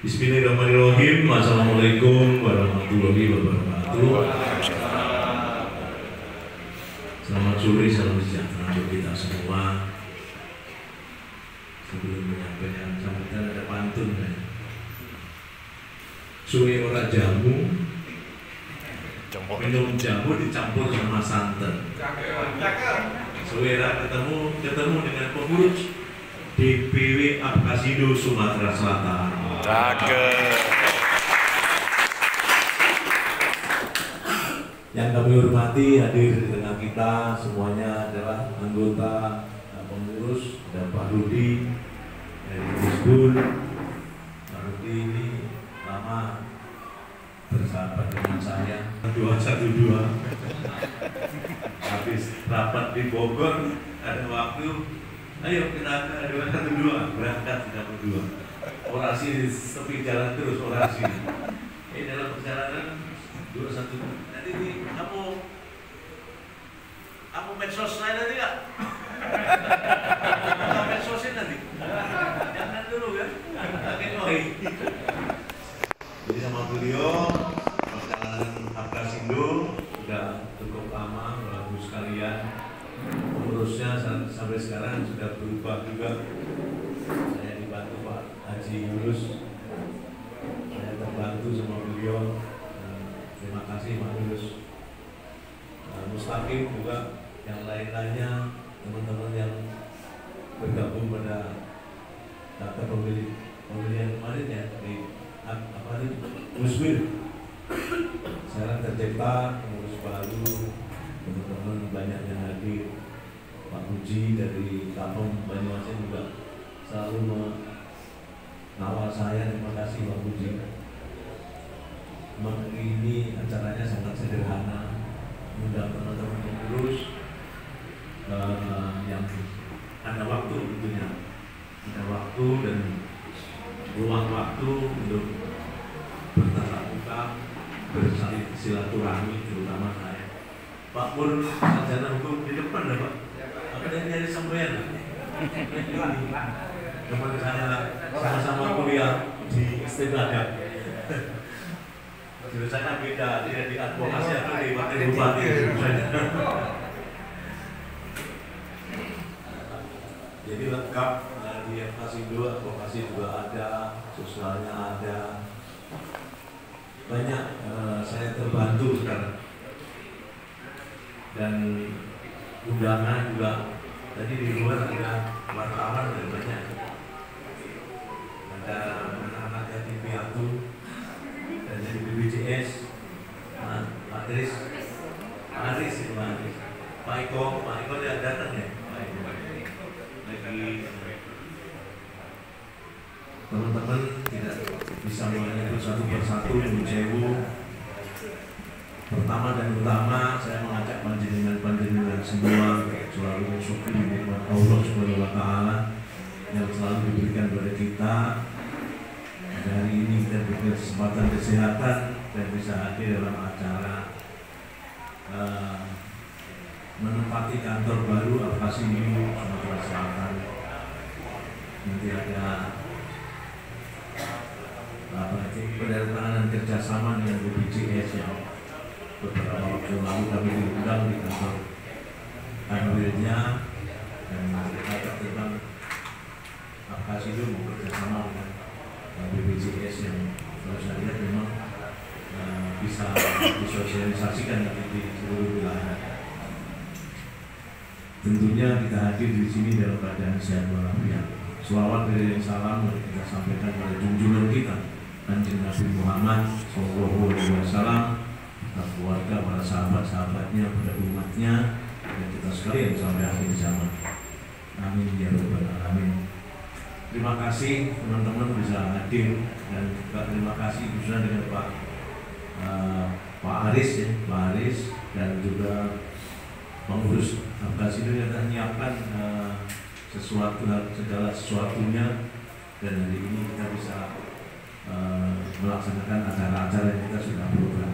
Bismillahirrahmanirrahim. Assalamualaikum warahmatullahi wabarakatuh. Selamat sore, salam sejahtera untuk kita semua. Sebelum menyampaikan sambutan ada pantun ya. Suwe ora jamu, minum jamu dicampur sama santan. Suwe ora ketemu dengan pengurus DPW Apkasindo Sumatera Selatan. Yang kami hormati, hadir di tengah kita semuanya adalah anggota pengurus, ada Pak Rudi dari Gusdur. Pak Rudi ini lama bersahabat dengan saya 212. Habis rapat di Bogor ada waktu, ayo kita ke 212, berangkat 32. Orasi di tepi jalan terus orasi. Dalam perjalanan 212. Nanti kamu medsos saya nanti nggak? Kamu medsosin nanti? Jangan dulu ya. Jadi sama beliau perjalanan Apkasindo sudah cukup lama, Bapak sekalian. Pengurusnya sampai sekarang sudah berubah juga. Saya dibantu Pak Haji Yunus, saya terbantu sama beliau. Terima kasih Pak Yunus. Mustaqim juga, yang lain-lainnya, teman-teman yang bergabung pada daftar pemilihan kemarin ya di Musbir. Sekarang tercipta pengurus baru, teman-teman banyak yang hadir. Pak Puji dari Kapom Banyuasin juga selalu mengawal saya. Terima kasih Pak Puji. Ini acaranya sangat sederhana, undang teman-teman pengurus yang ada waktu tentunya, ada waktu dan ruang waktu untuk bertatap muka, bersaling silaturahmi, terutama saya. Pak Pur, sarjana hukum di depan ya Pak. Apa yang nyari sampean? Teman saya sama-sama kuliah di Istiqlal. Jurusannya beda, dia di advokasi atau di wakil bupati. Jadi lengkap di Apkasindo, advokasi juga ada, sosialnya ada. Banyak saya terbantu sekarang. Dan undangan juga, tadi di luar ada wartawan dan banyak. Ada anak-anak yatim piatu dari BPJS, Pak Aris, Pak Iko yang datang ya, Pak Iko. Lagi teman-teman tidak bisa menyebut satu persatu menjewu. Pertama dan utama saya mengajak panjenengan semua selalu bersyukur nikmat Allah Subhanahu wa taala yang selalu diberikan kepada kita. Hari ini kita diberi kesempatan kesehatan dan bisa hadir dalam acara menempati kantor baru Apkasindo Sumatera Selatan. Nanti ada penandatanganan kerjasama dengan BPJS yang beberapa waktu lalu kami diundang di kantor kanwilnya dan kita tentang Apkasindo bekerjasama dengan BPJS yang kalau saya lihat memang bisa disosialisasikan di seluruh wilayah. Tentunya kita hadir di sini dalam keadaan sehat walafiat. Selawat dari salam yang kita sampaikan pada junjungan kita Kanjeng Nabi Muhammad SAW, pada keluarga, para sahabat-sahabatnya, pada umatnya, dan kita sekalian sampai akhir zaman. Amin ya rabbal alamin. Terima kasih teman-teman bisa hadir dan juga terima kasih khususnya dengan Pak Aris ya, Pak Aris dan juga pengurus Apkasindo yang telah menyiapkan segala sesuatunya, dan hari ini kita bisa melaksanakan acara-acara yang kita sudah program.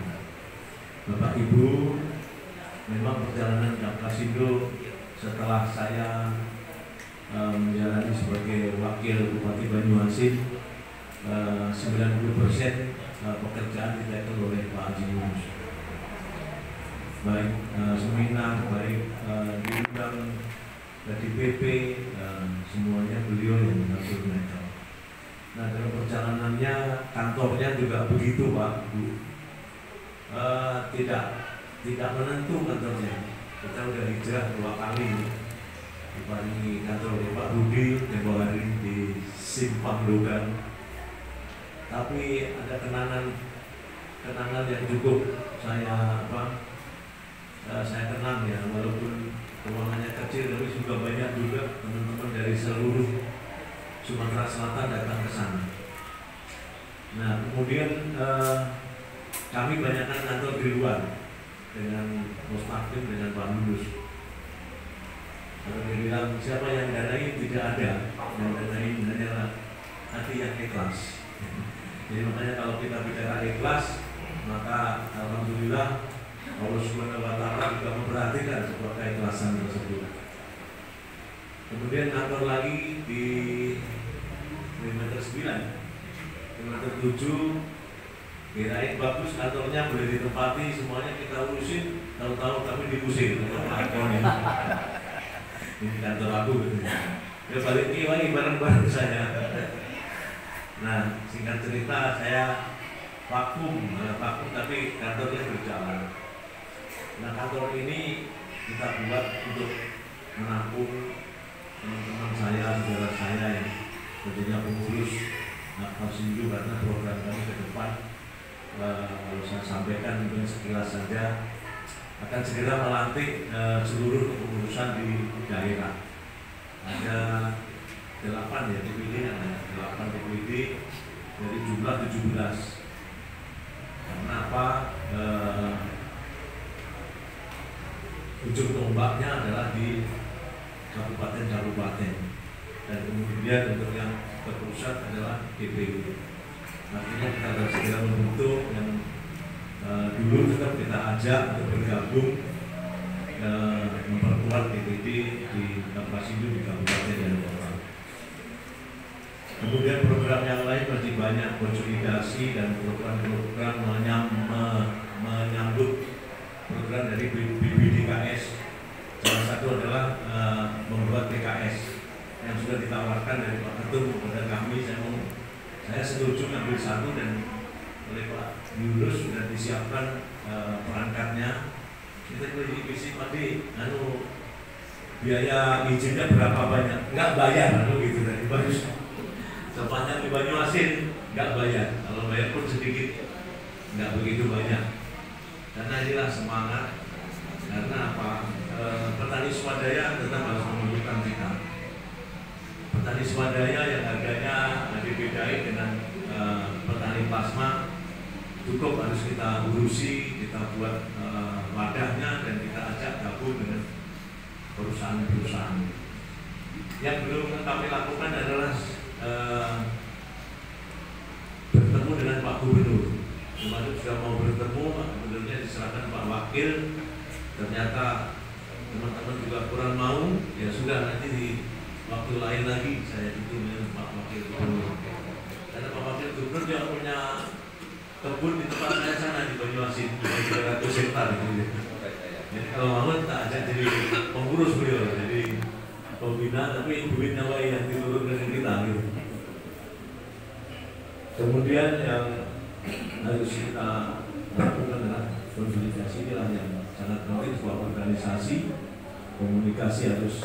Bapak Ibu, memang perjalanan Apkasindo setelah saya menjalani sebagai wakil Bupati Banyuasin 90% pekerjaan ditekel oleh Pak Haji Yunus. Baik seminar, baik diundang dari PP, semuanya beliau yang mengatur mereka. Nah, dalam perjalanannya kantornya juga begitu Pak Bu. Tidak menentu kantornya. Kita udah hijrah 2 kali. Diparingi kantor oleh Pak Rudi tempoh hari di Simpang Logan. Tapi ada kenangan yang cukup saya kenang ya, walaupun ruangannya kecil tapi juga banyak juga teman-teman dari seluruh Sumatera Selatan datang ke sana. Nah, kemudian kami banyakkan kantor di luar dengan Mustaqim, dengan Pak Lulus. Kalau dia bilang siapa yang danai, tidak ada yang danai, hanyalah hati yang ikhlas. Jadi makanya kalau kita bicara ikhlas, maka alhamdulillah Allah Subhanahu wa Ta'ala juga memperhatikan sebuah keikhlasan tersebut. Kemudian kantor lagi di kilometer 9, kilometer 7, kirain bagus kantornya boleh ditempati, semuanya kita urusin, tahu-tahu kami diusir. Ini kantor aku gitu. Ya balik lagi bareng-bareng saya. Nah, singkat cerita saya vakum tapi kantornya berjalan. Nah, kantor ini kita buat untuk menampung teman-teman saya, saudara saya yang tentunya pengurus Sinju, karena program kami ke depan kalau saya sampaikan mungkin sekilas saja akan segera melantik seluruh kepengurusan di daerah. Ada 8 ya DPD, ada 8 DPD dari jumlah 17. Karena apa? Ujung tombaknya adalah di kabupaten-kabupaten, dan kemudian untuk yang terpusat adalah DPD. Artinya kita harus segera membentuk yang dulu tetap kita ajak untuk bergabung memperkuat DPD di Sinju di kabupaten dan kota. Kemudian program yang lain masih banyak, konsolidasi dan program-program menyambut program dari BBDKS. Salah satu adalah membuat PKS yang sudah ditawarkan dari Pak Ketum kepada kami. Saya setuju ngambil satu, dan oleh Pak Yunus sudah disiapkan perangkatnya. Kita beri tadi, biaya izinnya berapa banyak? Nggak bayar, gitu dari bagus. Contohnya di Banyuasin nggak bayar, kalau bayar pun sedikit, nggak begitu banyak. Karena inilah semangat. Karena apa? Petani swadaya tetap harus membutuhkan kita. Petani swadaya yang harganya dibedain dengan petani plasma, cukup harus kita urusi, kita buat wadahnya, dan kita ajak gabung dengan perusahaan-perusahaan. Yang belum kami lakukan adalah bertemu dengan Pak Gubernur. Kemarin sudah mau bertemu, Pak Gubernurnya diserahkan Pak Wakil. Ternyata teman-teman juga kurang mau. Ya sudah, nanti di waktu lain lagi saya ketemu dengan Pak Wakil Gubernur. Karena Pak Wakil Gubernur dia punya kebun di tempat saya sana di Banyuasin, 300 hektar gitu. Jadi kalau mau tak ajak jadi pengurus beliau, jadi pembina, tapi duitnya yang diturunkan dari kita gitu. Kemudian yang harus kita lakukan adalah konsolidasi. Inilah yang sangat penting sebuah organisasi. Komunikasi harus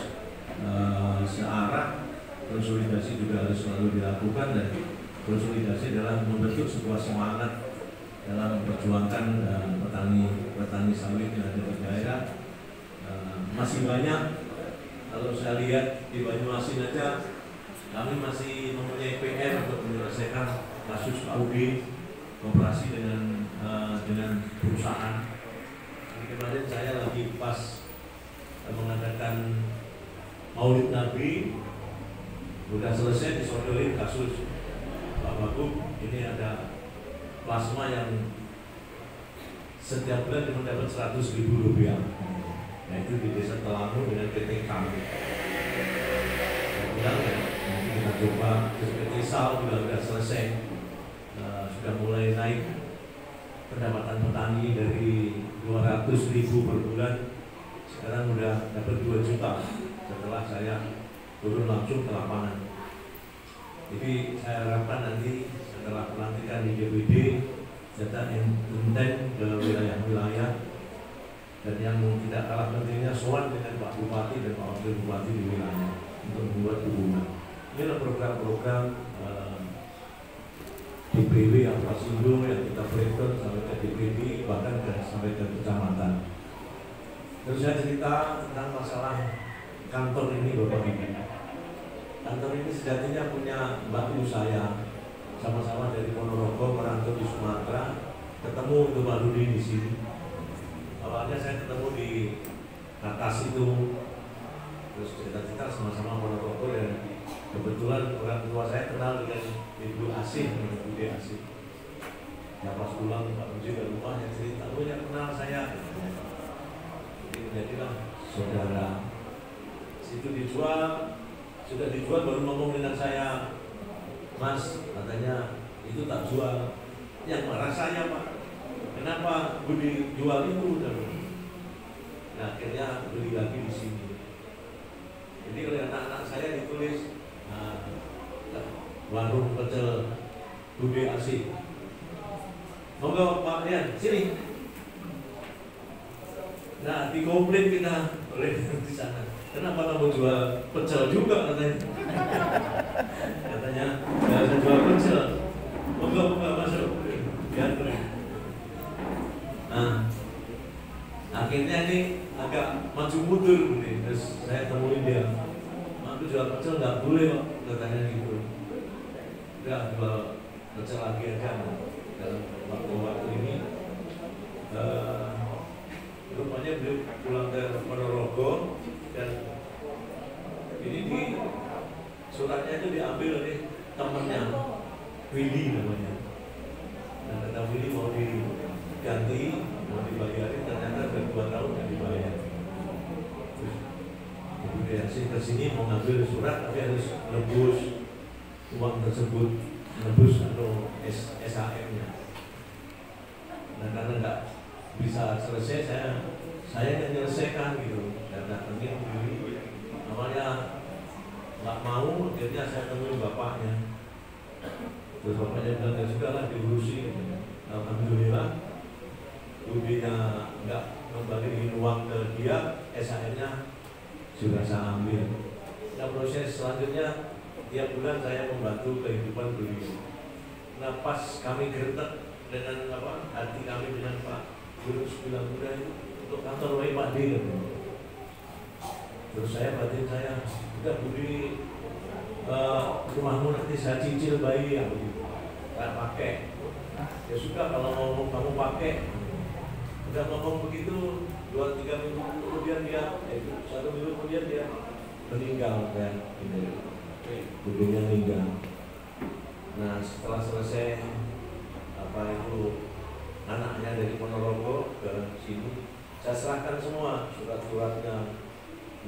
searah, konsolidasi juga harus selalu dilakukan, dan konsolidasi adalah membentuk sebuah semangat dalam memperjuangkan petani sawit yang ada di daerah. Masih banyak, kalau saya lihat di Banyuasin aja, kami masih mempunyai PR untuk menyelesaikan kasus KUD, kooperasi dengan perusahaan. Ini kemarin saya lagi pas mengadakan Maulid Nabi, sudah selesai disodorin kasus Pak Wagub. Ini ada plasma yang setiap bulan mendapat Rp100.000. Nah, itu di Desa Telangu dengan PT KAM. Kemudian nanti kita coba PT Sal juga sudah selesai. sudah mulai naik pendapatan petani dari 200.000 per bulan, sekarang udah dapat 2 juta setelah saya turun langsung ke lapangan. Jadi saya harapkan nanti setelah pelantikan di DPD data intent ke wilayah-wilayah, dan yang tidak kalah pentingnya soal dengan Pak Bupati dan Pak Wakil Bupati di wilayah untuk membuat hubungan. Inilah program-program DPW atau Sindo yang kita breakdown sampai ke DPD, bahkan sampai ke kecamatan. Terus saya cerita tentang masalah kantor ini, Bapak Ibu. Kantor ini sejatinya punya mbak ibu saya, sama-sama dari Ponorogo, merantau di Sumatera, ketemu untuk Mbak Rudi di sini. Awalnya saya ketemu di atas itu, terus cerita-cerita sama-sama Ponorogo, dan kebetulan orang tua saya kenal dengan Ibu Asih, Ibu Asih. Ya pas pulang Pak Rudi ke rumah, yang cerita, oh yang kenal saya. Jadi jadilah saudara. Situ dijual, sudah dijual baru ngomong dengan saya, Mas, katanya itu tak jual. Yang marah saya, Pak, kenapa Budi jual itu? Nah, akhirnya beli lagi di sini. Jadi oleh anak-anak saya ditulis warung pecel Budi Asih. Monggo Pak Rian, sini. Nah, dikomplain kita oleh di sana. Kenapa kamu jual pecel juga katanya? Katanya nggak bisa jual pecel. Monggo masuk. Ya, nah, akhirnya ini agak maju mundur nih. Terus saya temuin dia. Aku jual pecel nggak boleh kok, katanya gitu. Udah jual pecel lagi aja dalam waktu ini. Rupanya beliau pulang ke Ponorogo, dan ini di suratnya itu diambil oleh temannya, Willy namanya. Dan kata Willy mau diganti, mau dibayarin, ternyata udah 2 tahun nggak dibayar. Jadi dia sih kesini mau ngambil surat, tapi harus nebus uang tersebut, nebus atau SHM-nya. Nah, karena nggak bisa selesai, saya yang menyelesaikan gitu. Dan datangnya dulu, namanya nggak mau, akhirnya saya temuin bapaknya. Terus bapaknya bilang, ya sudahlah diurusi. Alhamdulillah, Budinya nggak kembaliin uang ke dia, SHM-nya sudah saya ambil. Nah, proses selanjutnya tiap bulan saya membantu kehidupan beliau. Nah, pas kami gertak dengan hati kami dengan Pak Guru Sembilan Muda itu untuk kantor Pak D. Terus saya batin saya, udah Budi, rumahmu nanti saya cicil bayi ya begitu, nggak pakai. Ya sudah, kalau mau kamu pakai. Udah ngomong begitu, 2-3 minggu kemudian dia, 1 minggu kemudian dia meninggal kan, Budinya meninggal. Nah, setelah selesai anaknya dari Ponorogo ke sini, saya serahkan semua surat-suratnya,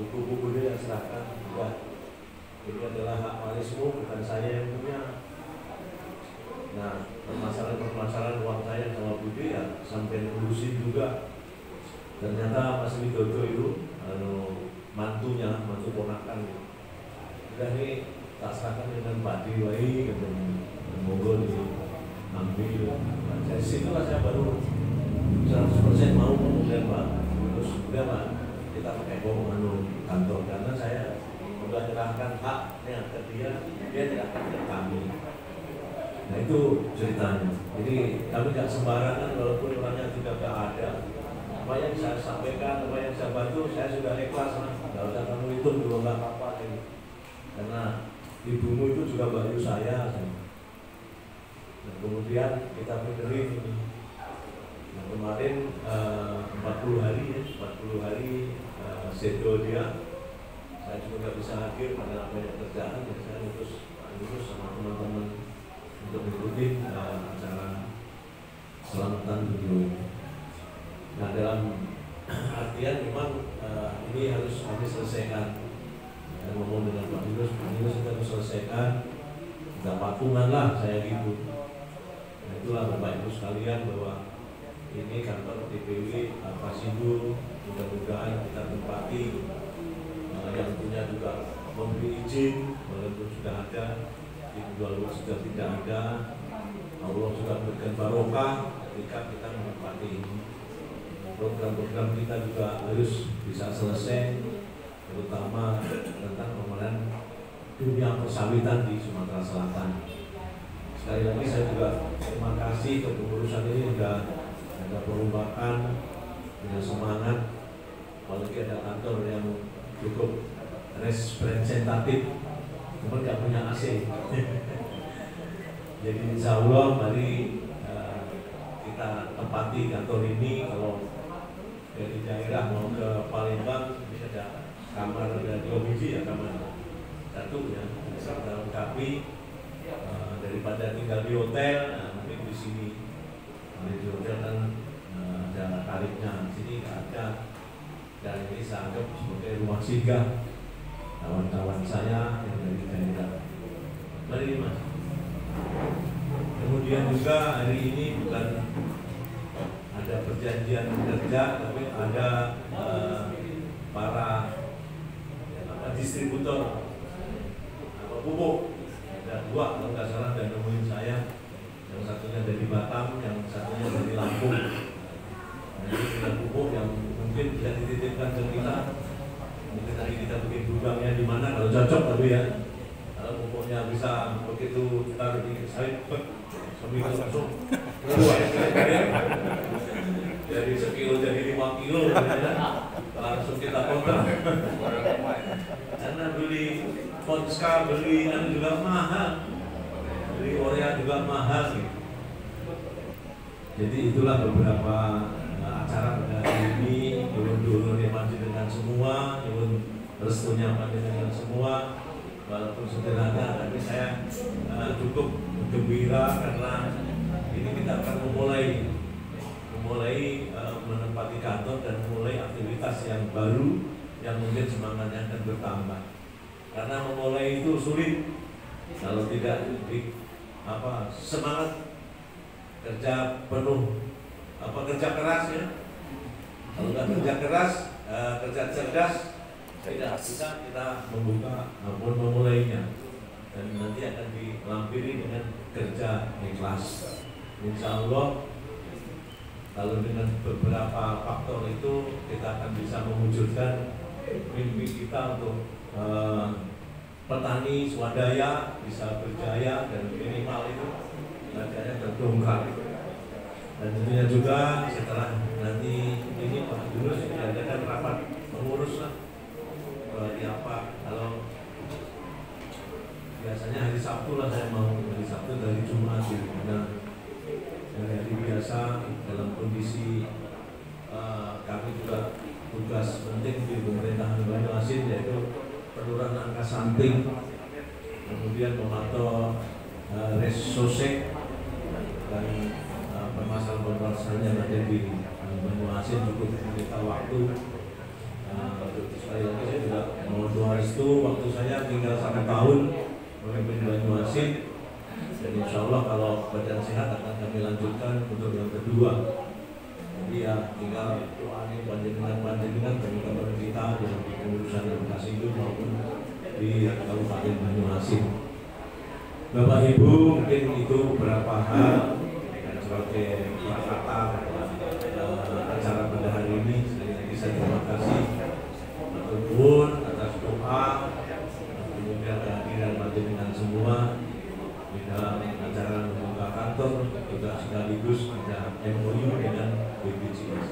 buku-buku dia serahkan. Ya, ini adalah hak warismu, bukan saya yang punya. Nah, permasalahan uang saya sama Budi ya sampai ngurusin juga. Ternyata Mas Widodo itu mantunya, mantu ponakan gitu. Udah nih tak serahkan dengan Pak Diwai, katanya monggo diambil. Dari situlah saya baru 100% mau kemudian Pak. Terus udah Pak, kita pakai kantor, karena saya udah menyerahkan haknya ke dia menyerahkan ke kami. Nah, itu ceritanya. Jadi kami nggak sembarangan, walaupun orangnya tidak ada. Apa yang saya sampaikan, apa yang saya bantu, saya sudah ikhlas. Nggak usah kamu hitung dulu, nggak apa-apa ini. Karena ibumu itu juga bayu saya. Nah, kemudian kita benerin ini. Nah, kemarin 40 hari sedo dia. Saya juga nggak bisa hadir karena banyak kerjaan. Ya, saya terus sama teman-teman untuk mengikuti acara selamatan beliau. Nah, dalam artian memang ini harus kami selesaikan. Dan ngomong dengan Pak Yunus kita harus selesaikan. Nggak patungan lah saya gitu. Nah, itu juga Bapak Ibu sekalian bahwa ini kantor DPW Pasindo, mudah-mudahan kita tempati yang punya juga memberi izin walaupun sudah ada, walaupun sudah tidak ada, Allah juga berikan barokah ketika kita menempati ini. Program-program kita juga harus bisa selesai, terutama tentang pemeran dunia persawitan di Sumatera Selatan. Sekali lagi saya juga terima kasih kepengurusan ini sudah ada perombakan, punya semangat, apalagi ada kantor yang cukup representatif, cuma nggak punya AC. Jadi insya Allah mari kita tempati kantor ini. Kalau dari daerah mau ke Palembang ini ada kamar, ada 2 biji ya, kamar 1 ya, bisa kita lengkapi daripada tinggal di hotel. Nah, mungkin di sini di hotel kan ada tarifnya, di sini nggak ada, dan ini saya anggap sebagai rumah singgah kawan-kawan saya yang dari daerah. Mari Mas. Kemudian juga hari ini bukan ada perjanjian kerja, tapi ada para distributor pupuk. Ada 2 kalau nggak salah dan nemuin saya, yang satunya dari Batam, yang satunya dari Lampung. Nah, ini sudah pupuk yang mungkin bisa dititipkan ke kita. Mungkin nanti kita bikin gudangnya di mana kalau cocok, tapi ya kalau pupuknya bisa begitu kita lebih sawit seminggu langsung dari sekilo jadi 5 kilo langsung kita kontrak. Karena beli Ponska, beli juga mahal, beli urea juga mahal gitu. Jadi itulah beberapa acara pada hari ini. Dulur-dulur yang panjenengan semua, nyuwun restunya panjenengan semua, walaupun sederhana, tapi saya cukup gembira karena ini kita akan memulai menempati kantor dan memulai aktivitas yang baru yang mungkin semangatnya akan bertambah. Karena memulai itu sulit kalau tidak semangat kerja penuh, kerja keras ya. Kalau nggak kerja keras, kerja cerdas, tidak bisa kita membuka maupun memulainya, dan nanti akan dilampiri dengan kerja ikhlas. Insya Allah kalau dengan beberapa faktor itu kita akan bisa mewujudkan mimpi kita untuk petani swadaya bisa berjaya dan minimal itu harganya terdongkrak. Dan tentunya juga setelah nanti ini Pak Yunus diadakan rapat pengurus lah seperti apa. Kalau biasanya hari Sabtu lah, saya mau hari Sabtu dari Jumat gitu. Karena hari biasa dalam kondisi kami juga tugas penting di pemerintahan Banyuasin, yaitu penurunan angka stunting, kemudian memantau resosek dan permasalahan yang ada di Banyuasin cukup menyita waktu. Sekali lagi saya juga mohon doa restu, waktu saya tinggal 1 tahun memimpin Banyuasin, dan insya Allah kalau badan sehat akan kami lanjutkan untuk yang kedua. Jadi ya tinggal doanya panjenengan teman-teman kita di pengurusan Pasindo maupun di Kabupaten Banyuasin. Bapak Ibu, mungkin itu beberapa hal sebagai kata acara pada hari ini. Sekali lagi saya terima kasih matur atas doa, kemudian kehadiran panjenengan semua di dalam acara membuka kantor, juga sekaligus ada MOU dengan BPJS.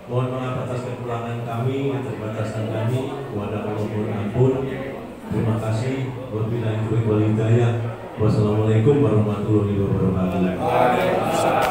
Mohon maaf atas kekurangan kami, keterbatasan kami, kepada Allah mohon ampun. Terima kasih. Wabillahi taufiq wal hidayah. Wassalamualaikum warahmatullahi wabarakatuh.